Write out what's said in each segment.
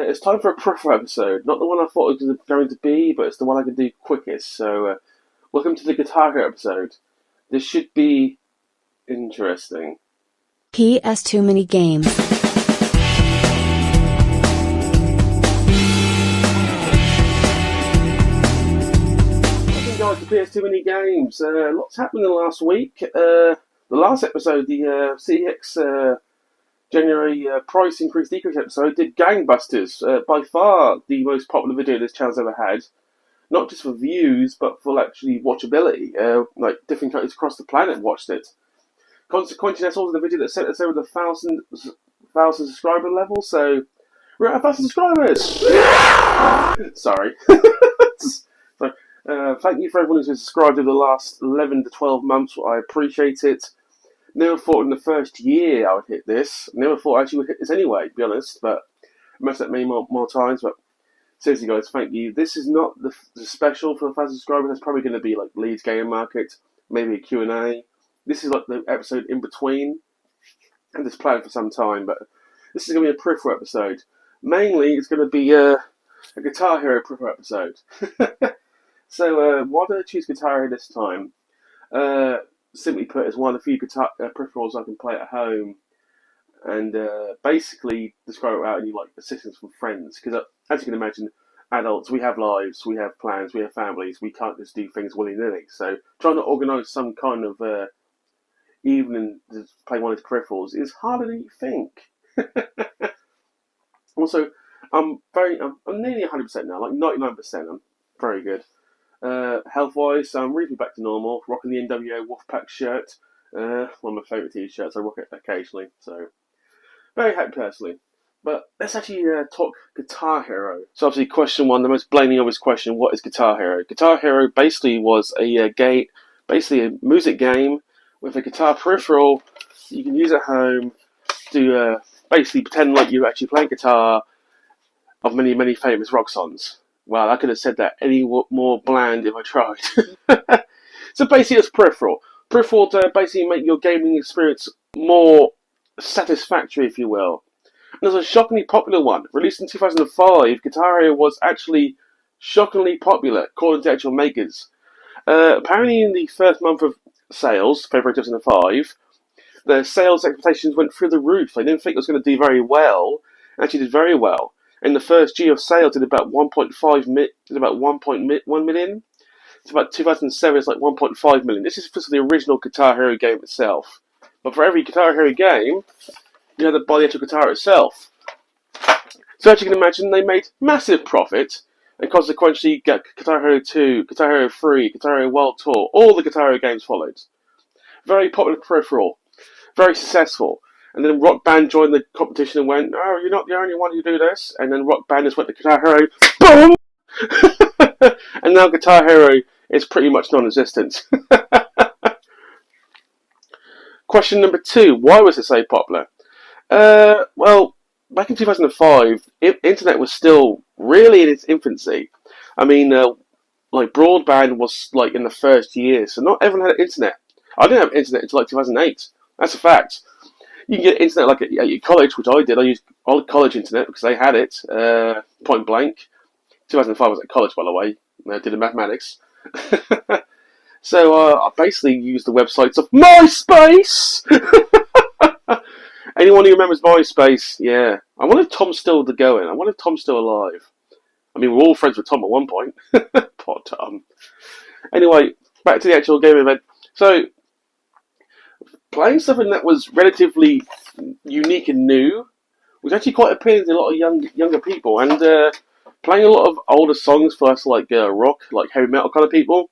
It's time for a peripheral episode. Not the one I thought it was going to be, but it's the one I can do quickest. So, welcome to the Guitar Hero episode. This should be interesting. PS2 mini games. Welcome guys to PS2 mini games. Lots happened in the last week. The last episode, the CX January price increase decrease episode, did gangbusters. By far the most popular video this channel's ever had. Not just for views, but for actually watchability. Like different countries across the planet watched it. Consequently, that's also the video that sent us over the 1,000 subscriber level. So we're at 1,000 subscribers. Sorry. So, thank you for everyone who's been subscribed over the last 11 to 12 months. I appreciate it. Never thought in the first year I would hit this. Never thought I actually would hit this anyway, to be honest. But I messed up many more times. But seriously, guys, thank you. This is not the special for 1,000 subscribers. That's probably going to be like Leeds Game Market, maybe a Q&A. This is like the episode in between. And this planned for some time, but this is going to be a peripheral episode. Mainly, it's going to be a Guitar Hero peripheral episode. So, why did I choose Guitar Hero this time? Simply put, it's one of the few guitar peripherals I can play at home, and basically describe it without any like assistance from friends. Because as you can imagine, adults, we have lives, we have plans, we have families. We can't just do things willy-nilly. So trying to organise some kind of evening to play one of these peripherals is harder than you think. Also, I'm nearly 100% now, like 99%. I'm very good. Health-wise, I'm really back to normal. Rocking the NWO Wolfpack shirt. One of my favourite t-shirts. I rock it occasionally. So, very happy personally. But let's actually talk Guitar Hero. So obviously question one, the most blaming obvious question, what is Guitar Hero? Guitar Hero basically was a music game with a guitar peripheral you can use at home to basically pretend like you're actually playing guitar of many, many famous rock songs. Wow, I could have said that any more bland if I tried. So basically it's peripheral. Peripheral to basically make your gaming experience more satisfactory, if you will. And there's a shockingly popular one. Released in 2005, Guitar Hero was actually shockingly popular, according to actual makers. Apparently in the first month of sales, February 2005, the sales expectations went through the roof. They didn't think it was going to do very well. It actually did very well. In the first year of sales, it did about 1.1 million. It's about 2007, it's like 1.5 million. This is for the original Guitar Hero game itself. But for every Guitar Hero game, you have to buy the actual guitar itself. So as you can imagine, they made massive profit, and consequently you get Guitar Hero 2, Guitar Hero 3, Guitar Hero World Tour, all the Guitar Hero games followed. Very popular peripheral, very successful. And then Rock Band joined the competition and went, oh, you're not the only one who do this. And then Rock Band just went to Guitar Hero, boom! And now Guitar Hero is pretty much non-existent. Question number 2, why was it so popular? Well, back in 2005, internet was still really in its infancy. I mean, like broadband was like in the first year, so not everyone had internet. I didn't have internet until like 2008. That's a fact. You can get internet like at your college, which I did. I used all college internet because they had it, point blank. 2005 I was at college, by the way. I did the mathematics. So I basically used the websites of MySpace. Anyone who remembers MySpace, yeah. I wonder if Tom's still going. I wonder if Tom's still alive. I mean, we're all friends with Tom at one point. Poor Tom. Anyway, back to the actual game event. So, playing something that was relatively unique and new was actually quite appealing to a lot of younger people. And playing a lot of older songs for us, like rock, like heavy metal kind of people,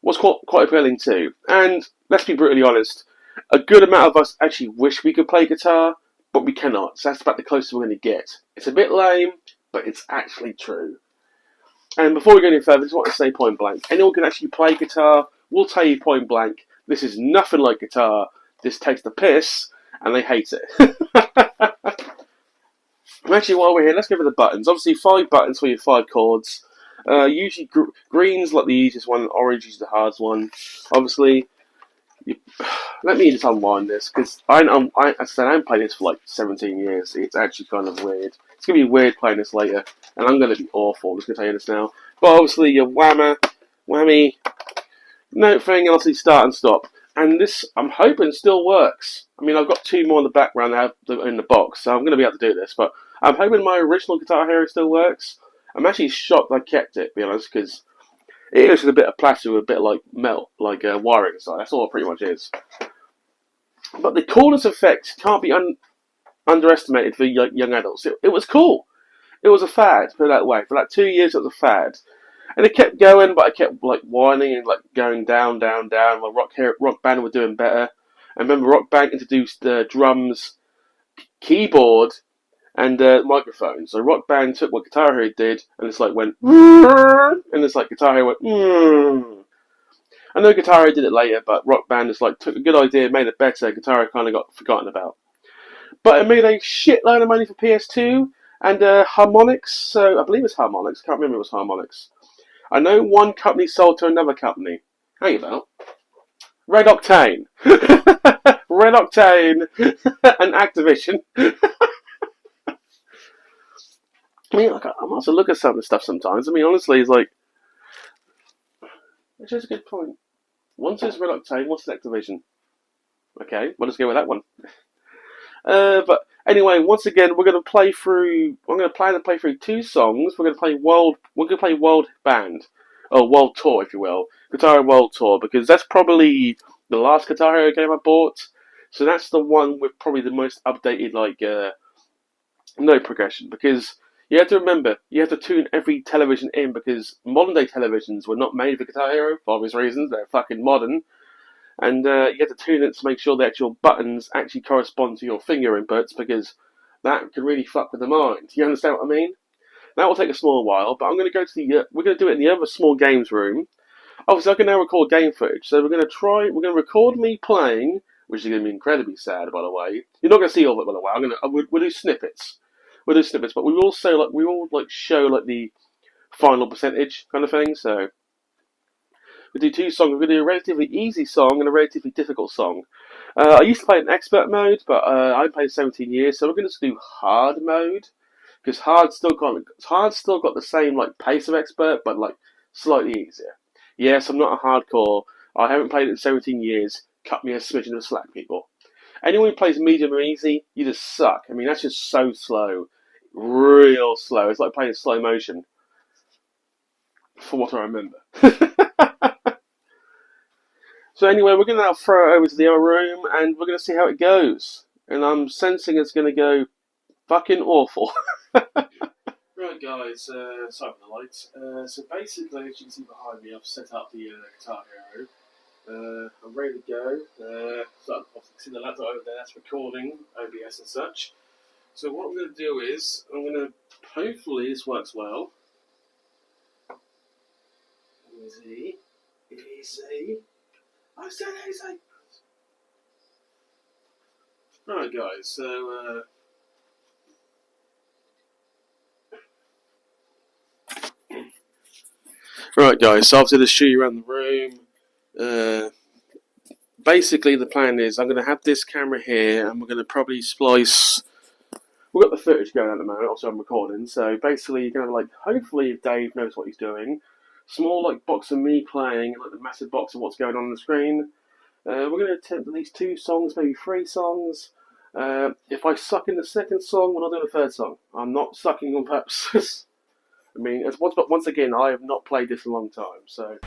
was quite appealing too. And let's be brutally honest, a good amount of us actually wish we could play guitar, but we cannot. So that's about the closest we're going to get. It's a bit lame, but it's actually true. And before we go any further, I just want to say point blank, anyone who can actually play guitar will tell you point blank, this is nothing like guitar, this takes the piss, and they hate it. Actually, while we're here, let's go over the buttons. Obviously, 5 buttons for your 5 chords. Usually green's like the easiest one, orange is the hardest one. Obviously, let me just unwind this because I said I haven't played this for like 17 years. It's actually kind of weird. It's gonna be weird playing this later, and I'm gonna be awful. I'm just gonna tell you this now. But obviously, your whammy note thing, and obviously start and stop. And this, I'm hoping, still works. I mean, I've got two more in the background that have in the box, so I'm gonna be able to do this. But I'm hoping my original Guitar Hero still works. I'm actually shocked I kept it, to be honest, because it is just a bit of plastic with a bit of like metal, like wiring inside. That's all it pretty much is. But the coolness effect can't be underestimated for young adults. It was cool. It was a fad, put it that way. For like 2 years, it was a fad, and it kept going, but it kept like whining and like going down, down, down. While Rock Band were doing better. I remember Rock Band introduced drums, keyboard, and microphone. So Rock Band took what Guitar Hero did, and it's like went, and it's like Guitar Hero went. I know Guitar Hero did it later, but Rock Band just like took a good idea, made it better. Guitar Hero kind of got forgotten about. But it made a shitload of money for PS2 and Harmonix. So I believe it's Harmonix. Can't remember if it was Harmonix. I know one company sold to another company. Hang about. Red Octane. Red Octane and Activision. I mean, like, I must look at some of the stuff sometimes. I mean, honestly, it's like, which is a good point. One says Red Octane, one says Activision. Okay, we'll just go with that one. But anyway, once again, we're going to play through. I'm going to plan to play through two songs. We're going to play World. We're going to play World Band, or World Tour, if you will, Guitar Hero World Tour, because that's probably the last Guitar Hero game I bought. So that's the one with probably the most updated, like, no progression. Because you have to remember, you have to tune every television in because modern day televisions were not made for Guitar Hero for obvious reasons. They're fucking modern. And you have to tune it to make sure the actual buttons actually correspond to your finger inputs because that can really fuck with the mind. You understand what I mean? That will take a small while, but I'm going to go to the. We're going to do it in the other small games room. Obviously, I can now record game footage, so we're going to record me playing, which is going to be incredibly sad, by the way. You're not going to see all of it, by the way. We'll do snippets. We'll do snippets, but we will also show like the final percentage kind of thing. So we do two songs. We're going to do a relatively easy song and a relatively difficult song. I used to play in expert mode, but I played 17 years, so we're going to do hard mode because hard's still got the same like pace of expert, but like slightly easier. Yes, I'm not a hardcore. I haven't played it in 17 years. Cut me a smidgen of slack, people. Anyone who plays medium or easy, you just suck. I mean, that's just so slow, real slow. It's like playing in slow motion, from what I remember. So anyway, we're going to now throw it over to the other room, and we're going to see how it goes. And I'm sensing it's going to go fucking awful. Right, guys, sorry for the lights. So basically, as you can see behind me, I've set up the Guitar Hero. I'm ready to go. So I've see the laptop over there, that's recording, OBS and such. So what I'm going to do is, hopefully this works well. Easy. I said easy. Alright guys, so right guys, so obviously to show you around the room. Basically the plan is I'm gonna have this camera here and we're gonna probably splice. We've got the footage going at the moment, also I'm recording, so basically you're gonna like hopefully if Dave knows what he's doing, small like box of me playing, like the massive box of what's going on the screen. We're going to attempt at least 2 songs, maybe 3 songs. If I suck in the second song, we're not doing the third song. I'm not sucking on purpose. I mean, once again, I have not played this in a long time, so.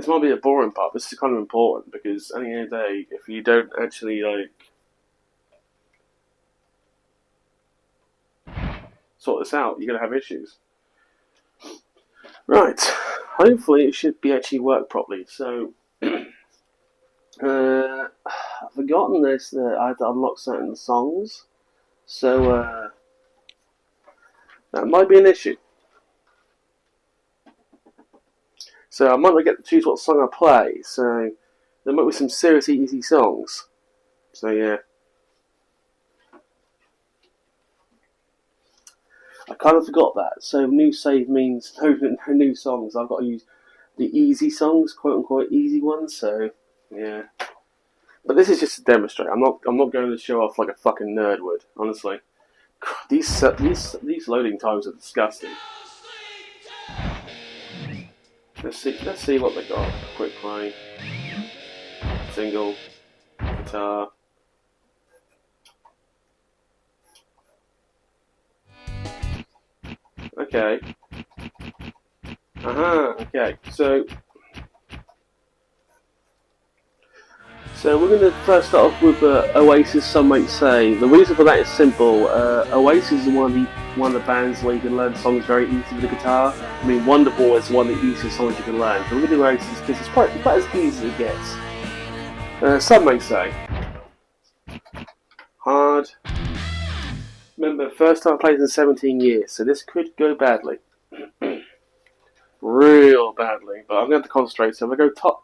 this might be a boring part, but this is kind of important because at the end of the day, if you don't actually sort this out, you're gonna have issues. Right. Hopefully, it should be actually work properly. So, I've forgotten this that I had to unlock certain songs, so that might be an issue. So I might not get to choose what song I play. So there might be some seriously easy songs. So yeah. I kind of forgot that. So new save means no new songs. I've got to use the easy songs, quote unquote easy ones. So yeah. But this is just to demonstrate. I'm not going to show off like a fucking nerd would. Honestly, these loading times are disgusting. Let's see what they got. Quick play, single, guitar. Okay. Okay. So we're going to first start off with Oasis. Some might say the reason for that is simple. Oasis is one of the bands where you can learn songs very easily with the guitar. I mean, Wonderwall is one of the easiest songs you can learn. But we're going to do Oasis because it's quite as easy as it gets. Some may say hard. Remember, first time I played in 17 years, so this could go badly. Real badly. But I'm going to have to concentrate, so I'm going to go top.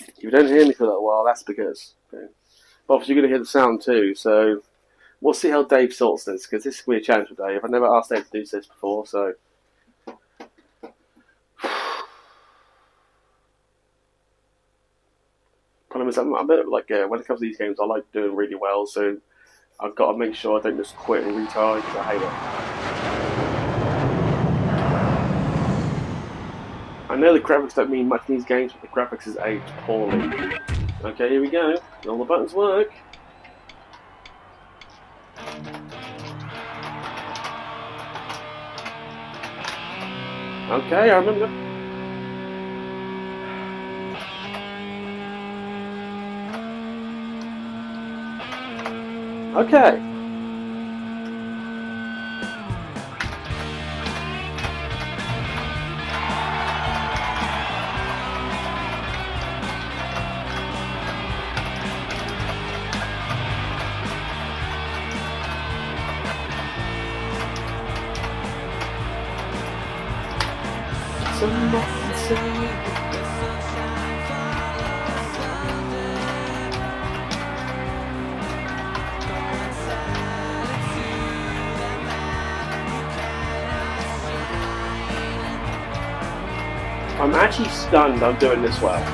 If you don't hear me for a little while, that's because. Okay. But obviously, you're going to hear the sound too, so we'll see how Dave sorts this, because this will be a challenge for Dave. I've never asked Dave to do this before, so. Problem is, I'm a bit like, when it comes to these games, I like doing really well, so I've got to make sure I don't just quit and retire, because I hate it. I know the graphics don't mean much in these games, but the graphics is aged poorly. Okay, here we go. All the buttons work. Okay, I remember. Okay. I'm actually stunned I'm doing this well.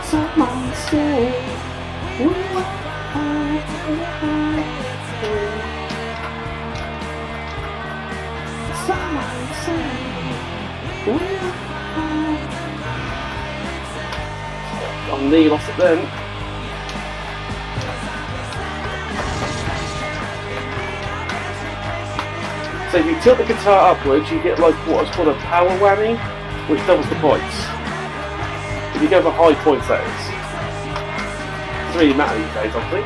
Someone say, someone say. I nearly lost it then. So if you tilt the guitar upwards, you get like what is called a power whammy, which doubles the points. If you go for high points, that is. It doesn't really matter these days, obviously.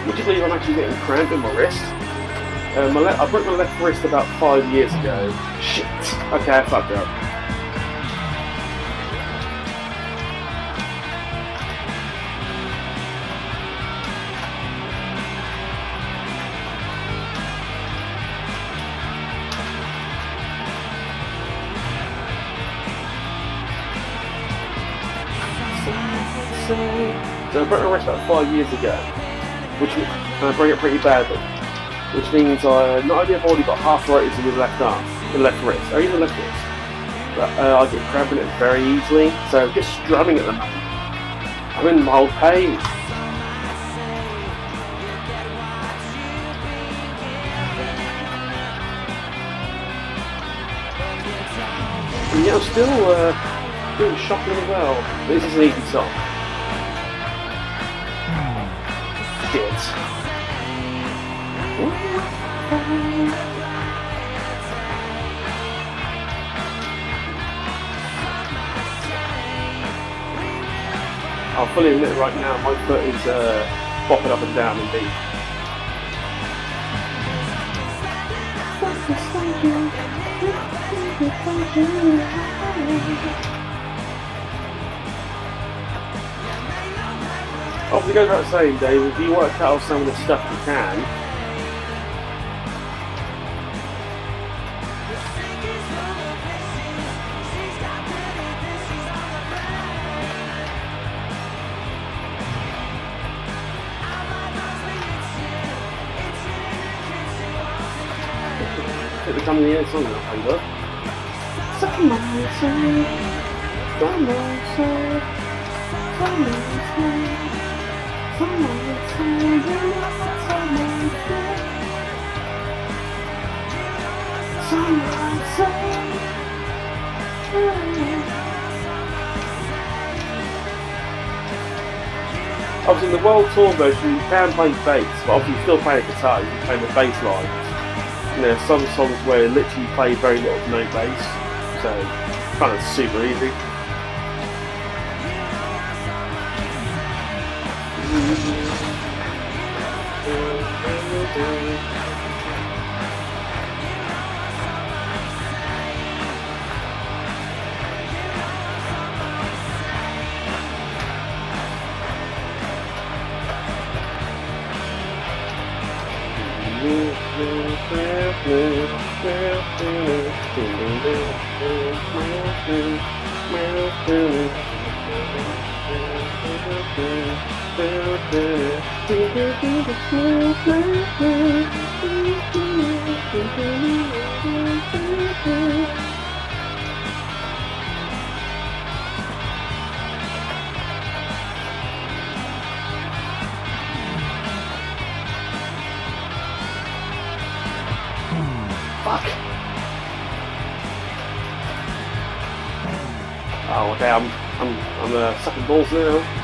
Would you believe I'm actually getting cramp in my wrist? I broke my left wrist about 5 years ago. Shit. Okay, I fucked up. So I broke my wrist about 5 years ago, which I broke it pretty badly. which means not only have I already got half rotation with the left arm, the left wrist, or even the left wrist, but I get cramping it very easily, so just strumming at the moment. I'm in mild pain. And yet I'm still doing shockingly well. This is an easy song. Shit. I'll fully admit right now, my foot is bopping up and down indeed. Obviously, goes without saying, Dave, if you work out some of the stuff you can, at the time of the year, song that I look. Obviously, in the World Tour version, you can play bass, but obviously, you still play a guitar, you can play the bass lines. And there are some songs where you literally play very little to no bass, so it's kind of super easy. Fuck. Oh, okay, I'm sucking balls now.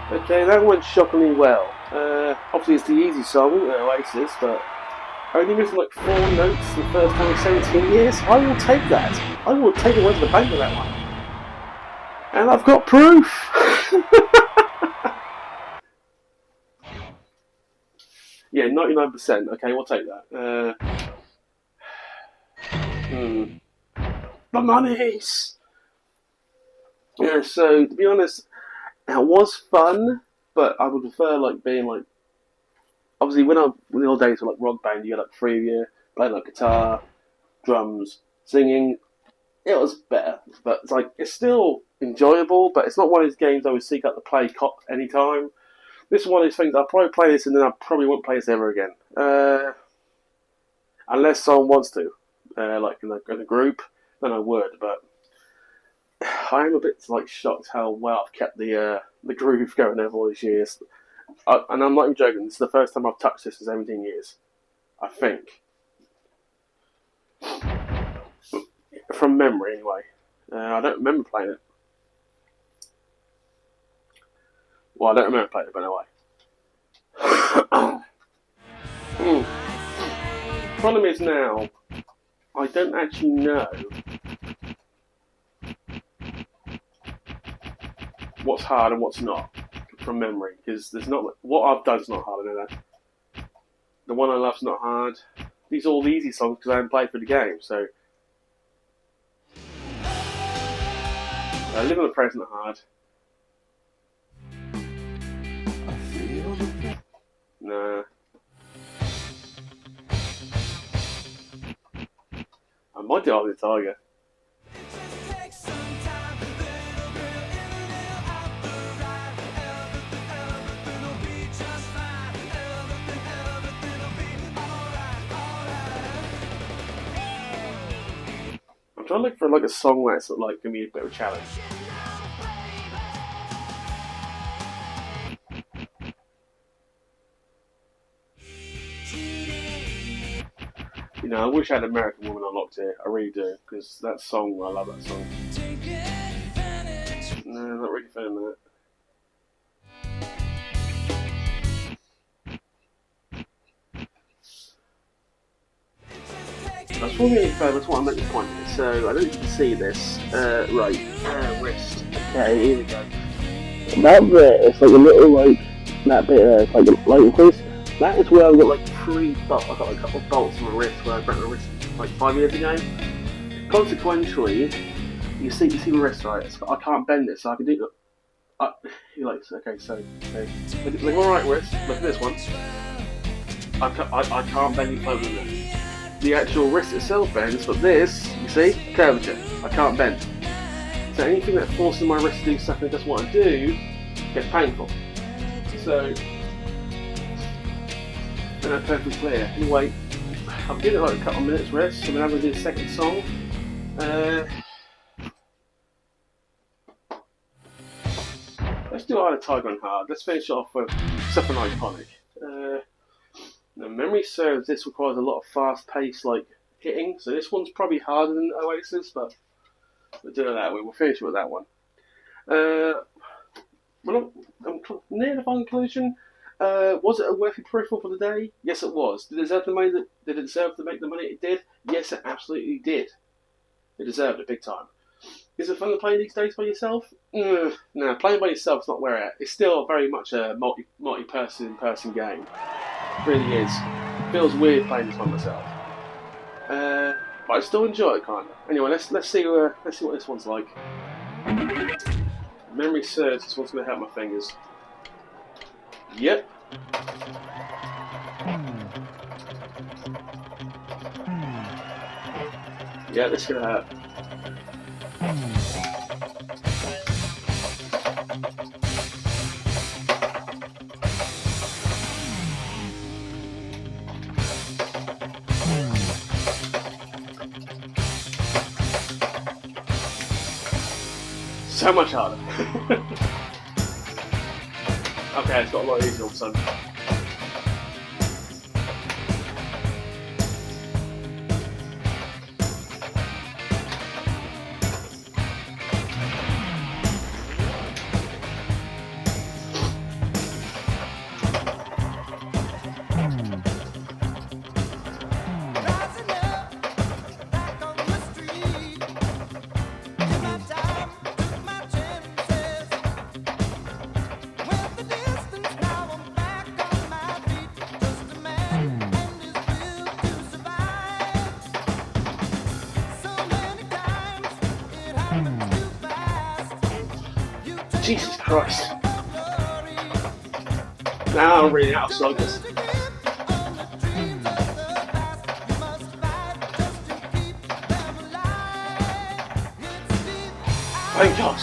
Okay, that went shockingly well. Obviously, it's the easy song, Oasis, but only missing like 4 notes the first time in 17 years. I will take that. I will take it away to the bank with that one. And I've got proof! Yeah, 99%. Okay, we'll take that. The monies! Yeah, so, to be honest, it was fun, but I would prefer like being like, obviously when the old days were like rock band, you had like 3 of you playing like guitar, drums, singing. It was better, but it's like it's still enjoyable, but it's not one of these games I would seek out to play anytime. This is one of these things I'll probably play this and then I probably won't play this ever again, unless someone wants to, like in a group, then I would, but. I am a bit like shocked how well I've kept the groove going over all these years, and I'm not even joking. This is the first time I've touched this in 17 years, I think, from memory anyway. I don't remember playing it. Well, I don't remember playing it, but anyway. Problem is now, I don't actually know what's hard and what's not from memory, because there's not what I've done's not hard. I know that the one I love's not hard. These are all the easy songs because I haven't played for the game. So Live on the Present hard. Nah. I might do Eye of the Tiger. I'm trying to look for like a song where it's like gonna be a bit of a challenge. You know, I wish I had American Woman unlocked here. I really do, because that song, I love that song. No, not really feeling that. I was wondering if that's what I'm making a point here. So I don't know if you can see this. Right, wrist. Okay, here we go. That bit, it's like a little like that bit there. It's like a light increase. That is where I've got like 3 bolts. I've got like a couple of bolts on my wrist where I broke my wrist like 5 years ago. Consequently, you see my wrist, right? I can't bend it, so I can do. You're like, okay, so look at my right wrist. Look at this one. I can't bend any further than that. The actual wrist itself bends, but this, you see, curvature. I can't bend. So anything that forces my wrist to do something it doesn't want to do gets painful. So. And that's perfectly clear. Anyway, I've given it like a couple of minutes rest, so I'm going to do the second song. Let's do Eye of the Tiger on hard. Let's finish off with something iconic. Now, memory serves, this requires a lot of fast-paced like hitting, so this one's probably harder than Oasis, but we'll do it that way. We'll finish with that one. Well, I'm near the final conclusion. Was it a worthy peripheral for the day? Yes, it was. Did it deserve the money? Did it deserve to make the money it did? Yes, it absolutely did. It deserved it big time. Is it fun to play these days by yourself? No, playing by yourself is not where it's at. It's still very much a multi-person game. It really is. It feels weird playing this by myself. But I still enjoy it, kind of. Anyway, let's see what this one's like. Memory serves. This one's going to hurt my fingers. Yep. Yeah, this is gonna hurt. So much harder. Okay, it's got a lot easier all of a sudden. Jesus Christ. Now I'm really out of sluggers. Thank God.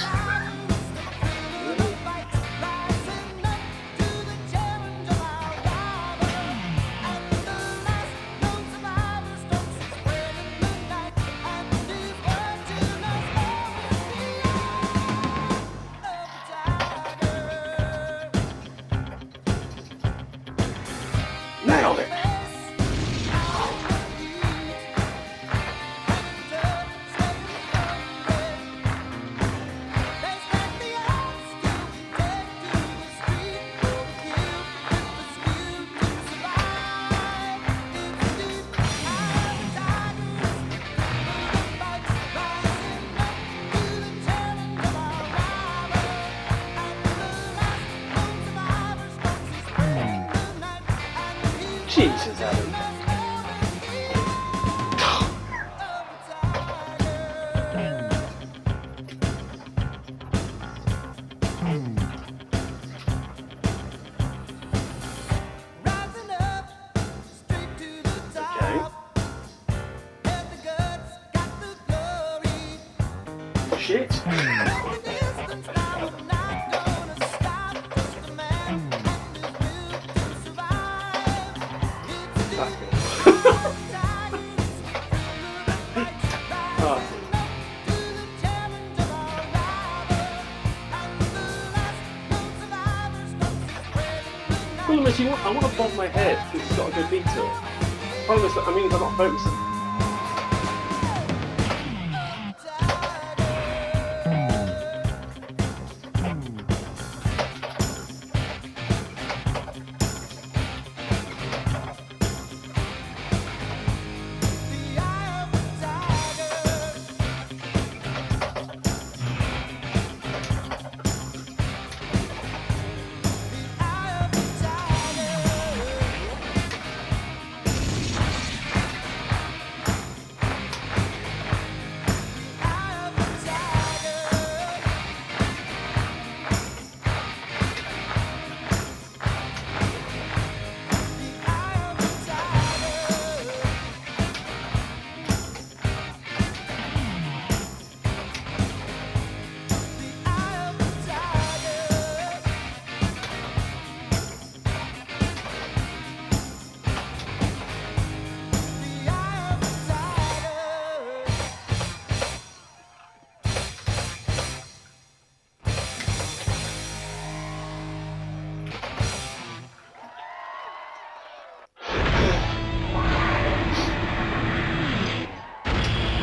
Nailed it. Jesus, Adam. shit. That's good. Oh. Problem is, I want to bob my head because it's got a good beat to it. Problem is, that means I'm not focusing.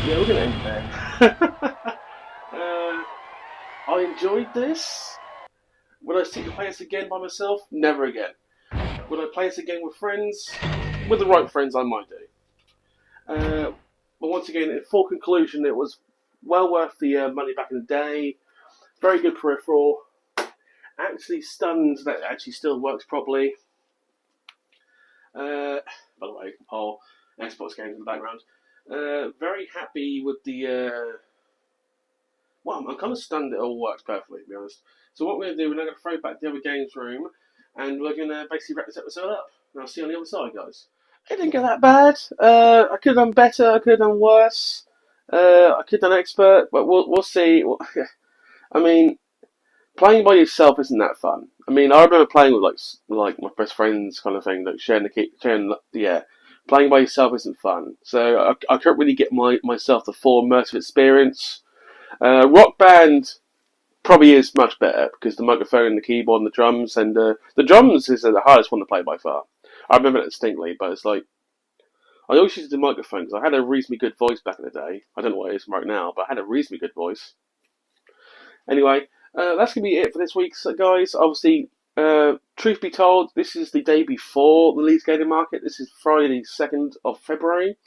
Yeah, we're gonna end there. I enjoyed this. Would I seek to play this again by myself? Never again. Would I play this again with friends? With the right friends, I might do. But once again, in full conclusion, it was well worth the money back in the day. Very good peripheral. Actually stunned that it actually still works properly. By the way, whole Xbox games in the background. Very happy with the. Well, I'm kind of stunned it all works perfectly, to be honest. So what we're going to do, we're now going to throw back the other games room, and we're going to basically wrap this episode up. And I'll see you on the other side, guys. It didn't go that bad. I could have done better. I could have done worse. I could have done expert, but we'll see. I mean, playing by yourself isn't that fun. I mean, I remember playing with like my best friends, kind of thing, like sharing. Playing by yourself isn't fun. So I couldn't really get myself the full immersive experience. Rock Band probably is much better because the microphone, the keyboard, and the drums, and the drums is the hardest one to play by far. I remember it distinctly, but it's like I always used the microphone because I had a reasonably good voice back in the day. I don't know what it is right now, but I had a reasonably good voice. Anyway, that's going to be it for this week, guys. Obviously, truth be told, this is the day before the Leeds Gaming Market. This is Friday the 2nd of February.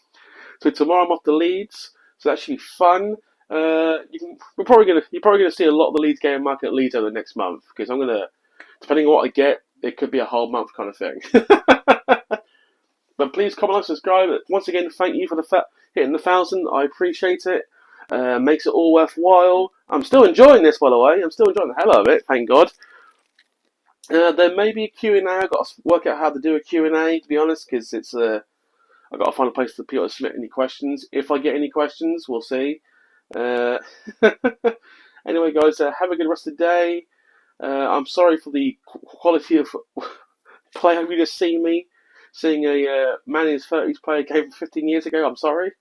So tomorrow I'm off to Leeds, so that should be fun. You're probably gonna see a lot of the Leeds Gaming Market at Leeds over the next month because I'm gonna, depending on what I get, it could be a whole month kind of thing. But please comment, like, subscribe. Once again, thank you for hitting the 1,000. I appreciate it. Makes it all worthwhile. I'm still enjoying this, by the way. I'm still enjoying the hell out of it, thank God. There may be a Q&A. I've got to work out how to do a Q&A, to be honest, because it's I've got to find a place for people to submit any questions. If I get any questions, we'll see. Anyway, guys, have a good rest of the day. I'm sorry for the quality of play. Have you just seen me seeing a man in his 30s play a game 15 years ago? I'm sorry.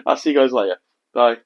I'll see you guys later. Bye.